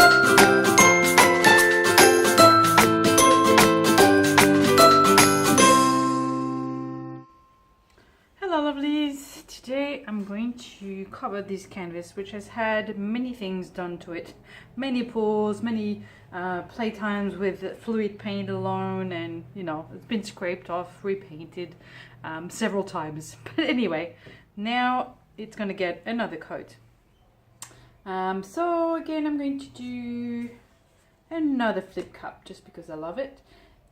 Hello lovelies, today I'm going to cover this canvas which has had many things done to it, many pulls, many playtimes with fluid paint alone, and you know, it's been scraped off, repainted several times, but anyway, now it's going to get another coat. So again, I'm going to do another flip cup just because I love it.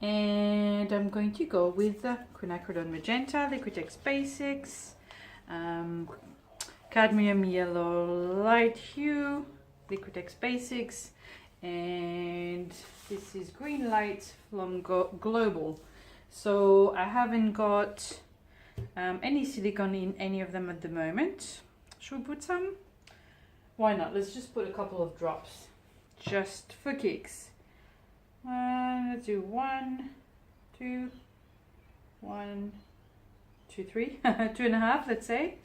And I'm going to go with the quinacridone magenta, Liquitex Basics, cadmium yellow light hue, Liquitex Basics, and this is green light from Global. So I haven't got any silicone in any of them at the moment. Should we put some? Why not? Let's just put a couple of drops just for kicks. Let's do 1, 2, 1, 2, 3, 2.5, let's say.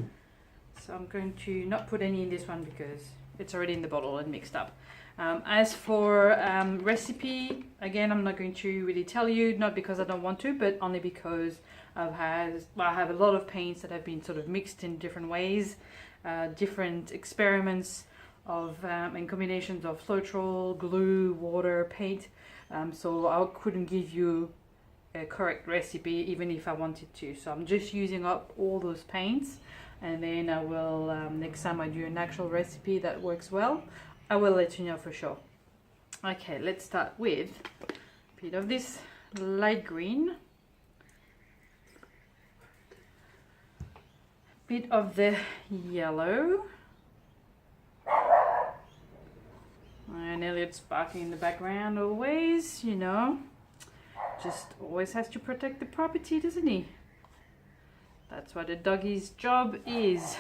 So I'm going to not put any in this one because it's already in the bottle and mixed up. As for recipe, again, I'm not going to really tell you, not because I don't want to, but only because I have a lot of paints that have been sort of mixed in different ways, different experiments of and combinations of Floetrol, glue, water, paint. So I couldn't give you a correct recipe even if I wanted to. So I'm just using up all those paints, and then I will, next time I do an actual recipe that works well, I will let you know for sure. Okay, let's start with a bit of this light green, a bit of the yellow, and Elliot's barking in the background always, you know, just always has to protect the property, doesn't he? That's what a doggy's job is.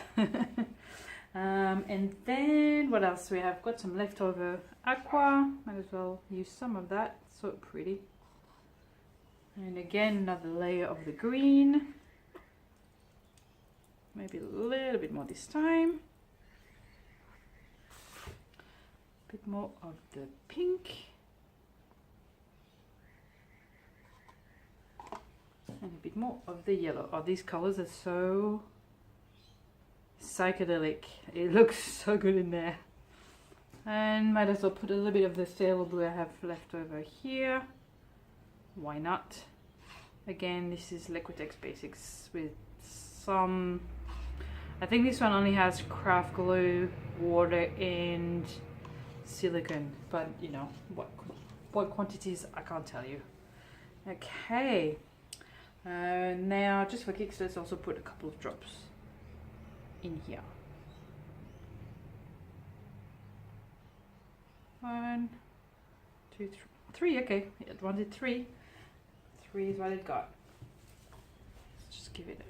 And then what else? We have got some leftover aqua, might as well use some of that, so pretty. And again, another layer of the green, maybe a little bit more this time. Bit more of the pink, and a bit more of the yellow. Oh, these colors are so psychedelic. It looks so good in there. And might as well put a little bit of the phthalo blue I have left over here. Why not? Again, this is Liquitex Basics with some, I think this one only has craft glue, water, and silicone, but you know what quantities I can't tell you. Okay, now just for kicks, let's also put a couple of drops in here. 1, 2, 3. Okay, it wanted 3. 3 is what it got. Let's just give it a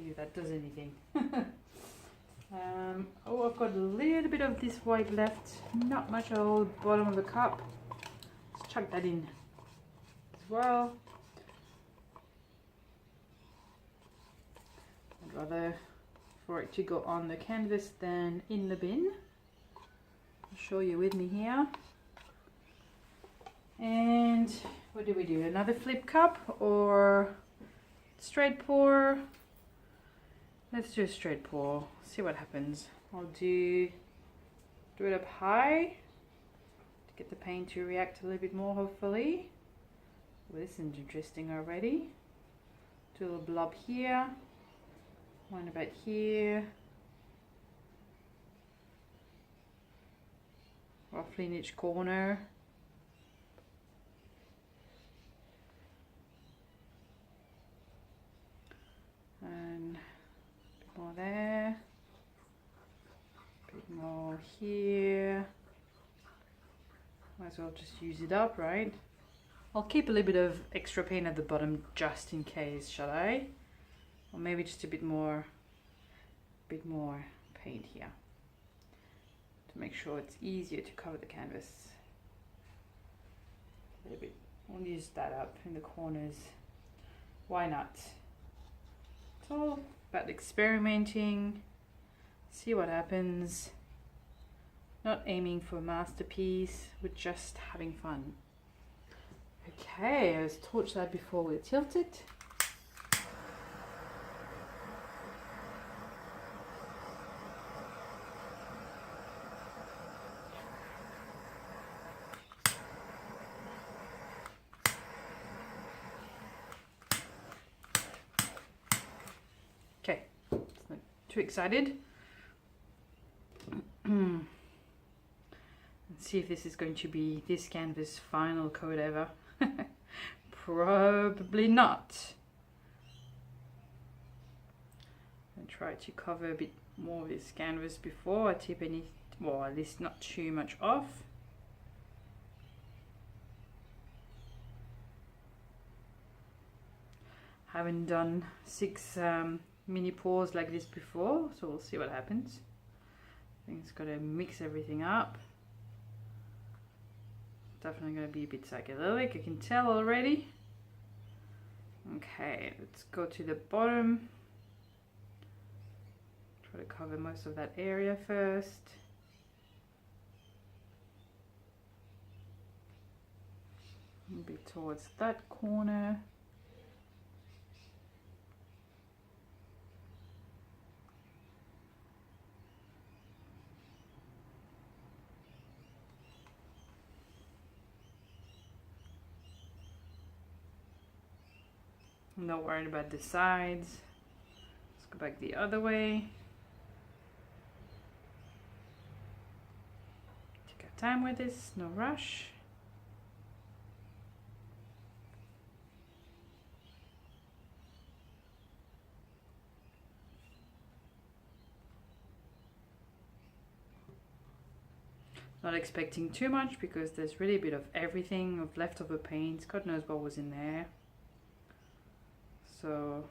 if that does anything. Oh, I've got a little bit of this white left, not much at all, bottom of the cup. Let's chuck that in as well. I'd rather for it to go on the canvas than in the bin. I'll show you with me here. And what do we do? Another flip cup or straight pour? Let's do a straight pour, see what happens. I'll do it up high to get the paint to react a little bit more, hopefully. Well, this is interesting already. Do a little blob here, one about here, roughly in each corner. And more there, a bit more here. Might as well just use it up, right? I'll keep a little bit of extra paint at the bottom just in case, shall I? Or maybe just a bit more paint here to make sure it's easier to cover the canvas. A little bit. We'll use that up in the corners. Why not? It's all about experimenting, see what happens. Not aiming for a masterpiece, we're just having fun. Okay, let's torch that before we tilt it. Okay, it's not too excited. Let's see if this is going to be this canvas final coat ever. Probably not. I try to cover a bit more of this canvas before I tip any, well, at least not too much off. Haven't done 6 mini paws like this before, so we'll see what happens. I think it's got to mix everything up. Definitely going to be a bit psychedelic, I can tell already. Okay, let's go to the bottom. Try to cover most of that area first. Maybe towards that corner. I'm not worried about the sides. Let's go back the other way. Take our time with this, no rush. Not expecting too much because there's really a bit of everything, of leftover paints. God knows what was in there. So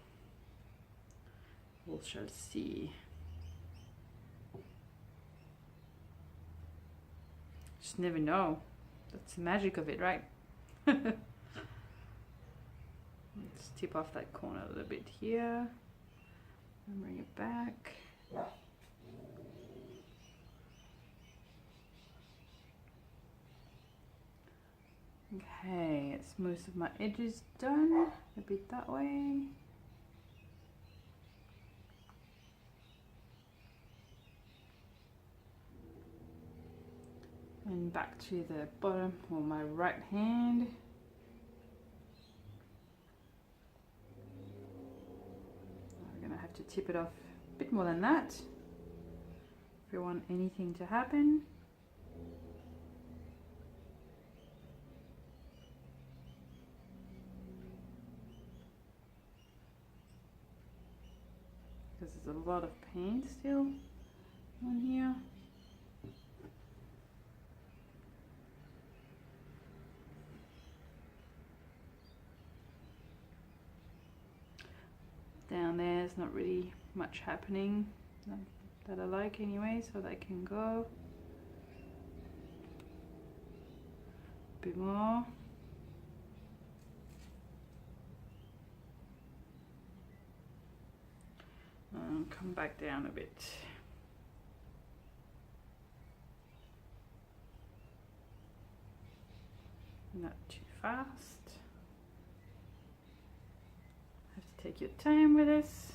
we shall see. Just never know. That's the magic of it, right? Let's tip off that corner a little bit here and bring it back. Okay, it's most of my edges done, a bit that way. And back to the bottom or my right hand. We're gonna have to tip it off a bit more than that if we want anything to happen. Because there's a lot of paint still on here. Down there's not really much happening that I like anyway, so that can go. A bit more. And come back down a bit. Not too fast. Have to take your time with this.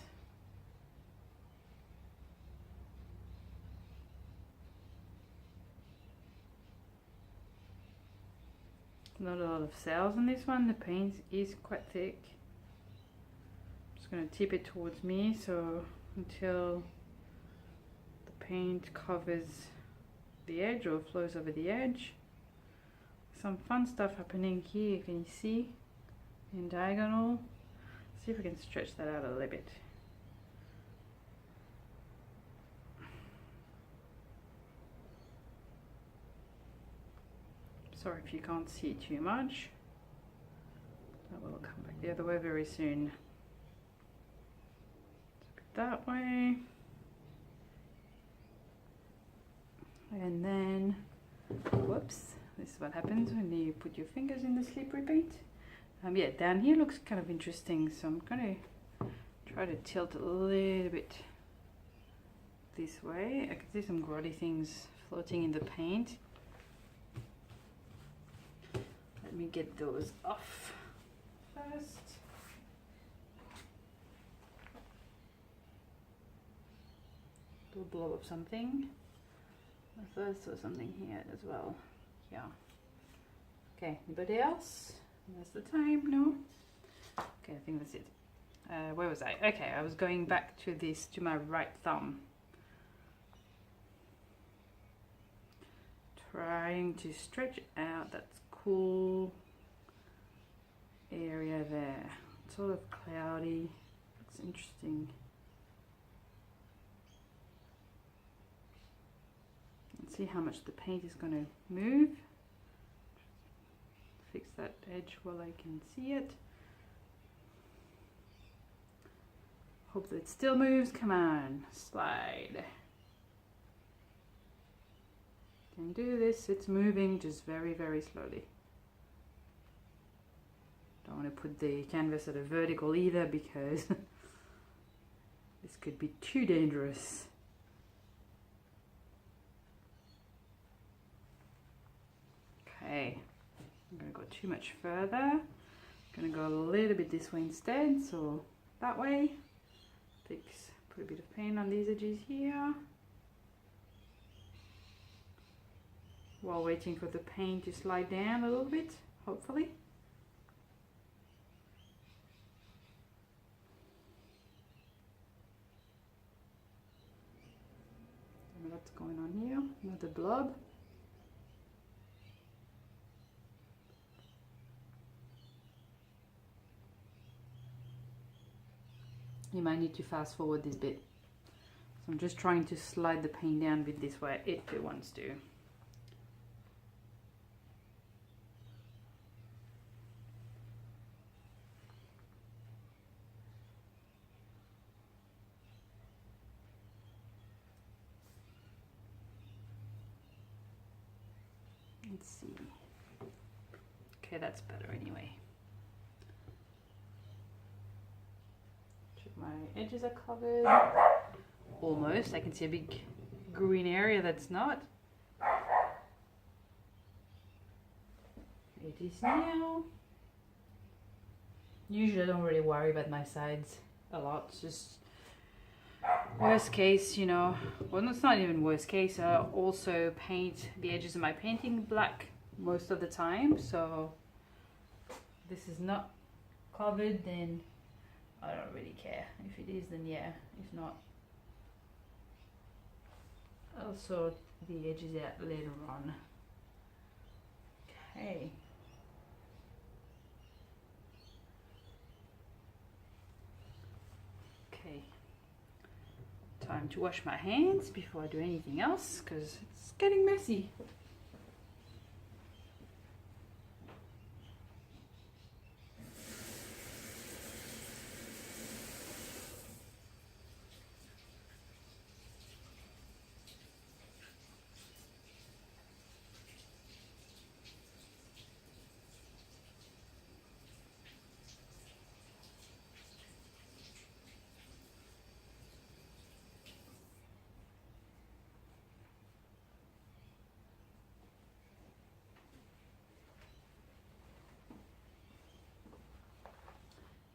Not a lot of cells on this one. The paint is quite thick. Just going to tip it towards me so until the paint covers the edge or flows over the edge. Some fun stuff happening here, can you see? In diagonal. See if we can stretch that out a little bit. Sorry if you can't see too much. That will come back the other way very soon. That way. And then, whoops, this is what happens when you put your fingers in the slippery paint. Yeah, down here looks kind of interesting, so I'm going to Try to tilt a little bit this way. I can see some grotty things floating in the paint. Let me get those off first. Do a blob of something. I thought I saw something here as well. Yeah. Okay, anybody else? That's the time, no? Okay, I think that's it. Where was I? Okay, I was going back to this, to my right thumb. Trying to stretch out that cool area there. It's sort of cloudy. Looks interesting. Let's see how much the paint is going to move. Fix that edge while I can see it. Hope that it still moves. Come on, slide. Can do this. It's moving, just very, very slowly. Don't want to put the canvas at a vertical either, because this could be too dangerous. Okay, I'm going to go too much further. I'm going to go a little bit this way instead, so that way. Put a bit of paint on these edges here. While waiting for the paint to slide down a little bit, hopefully. What's going on here? Another blob. You might need to fast forward this bit. So I'm just trying to slide the paint down a bit this way if it wants to. Let's see. Okay, that's better anyway. My edges are covered. Almost. I can see a big green area that's not. It is now. Usually I don't really worry about my sides a lot. It's just worst case, you know. Well, it's not even worst case. I also paint the edges of my painting black most of the time. So this is not covered, then I don't really care. If it is, then yeah. If not, I'll sort the edges out later on. Okay. Okay. Time to wash my hands before I do anything else, because it's getting messy.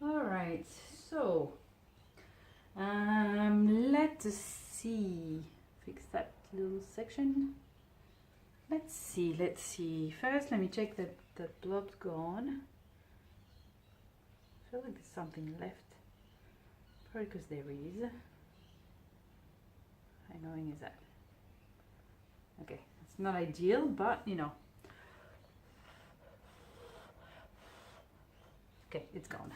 Alright, so let's see, fix that little section. Let's see. First, let me check that the blob's gone. I feel like there's something left. Probably because there is. How annoying is that? Okay, it's not ideal, but you know. Okay, it's gone.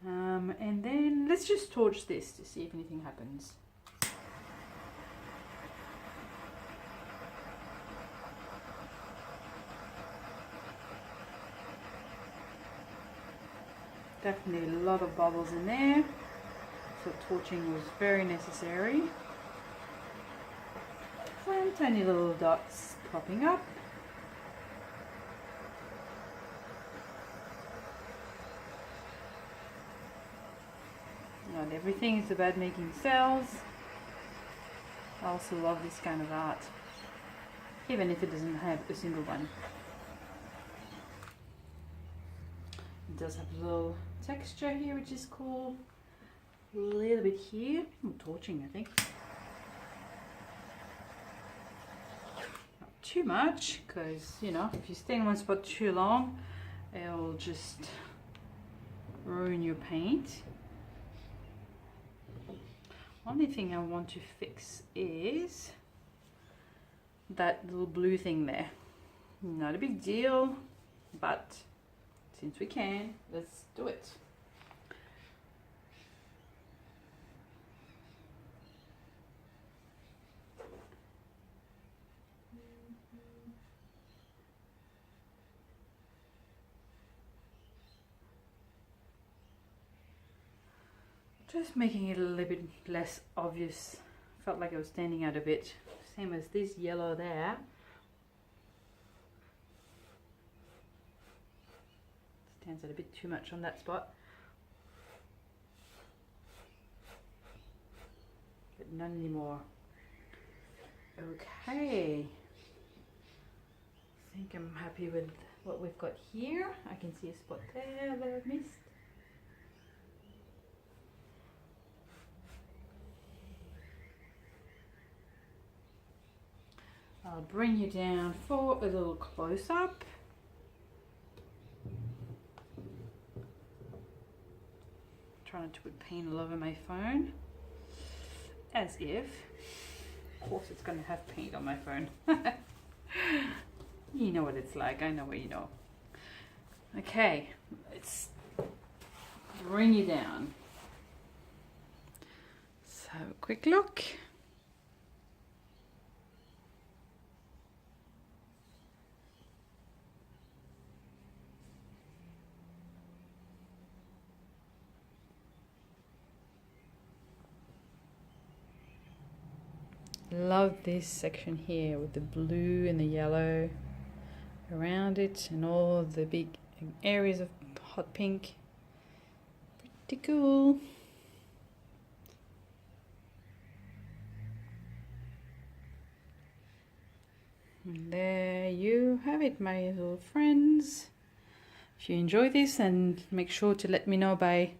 And then let's just torch this to see if anything happens. Definitely a lot of bubbles in there, so torching was very necessary. Some tiny little dots popping up. Not everything is about making sales. I also love this kind of art, even if it doesn't have a single one. It does have a little texture here, which is cool. A little bit here. I'm torching, I think. Not too much, because you know, if you stay in one spot too long, it'll just ruin your paint. Only thing I want to fix is that little blue thing there. Not a big deal, but since we can, let's do it. Just making it a little bit less obvious. Felt like I was standing out a bit. Same as this yellow there. Stands out a bit too much on that spot. But none anymore. Okay. I think I'm happy with what we've got here. I can see a spot there that I've missed. I'll bring you down for a little close-up. Trying not to put paint all over my phone. As if. Of course it's going to have paint on my phone. You know what it's like. I know what you know. Okay, let's bring you down. So, quick look. Love this section here with the blue and the yellow around it and all the big areas of hot pink. Pretty cool. And there you have it, my little friends. If you enjoy this, then make sure to let me know by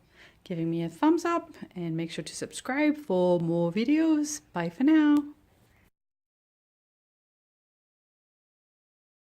giving me a thumbs up and make sure to subscribe for more videos. Bye for now.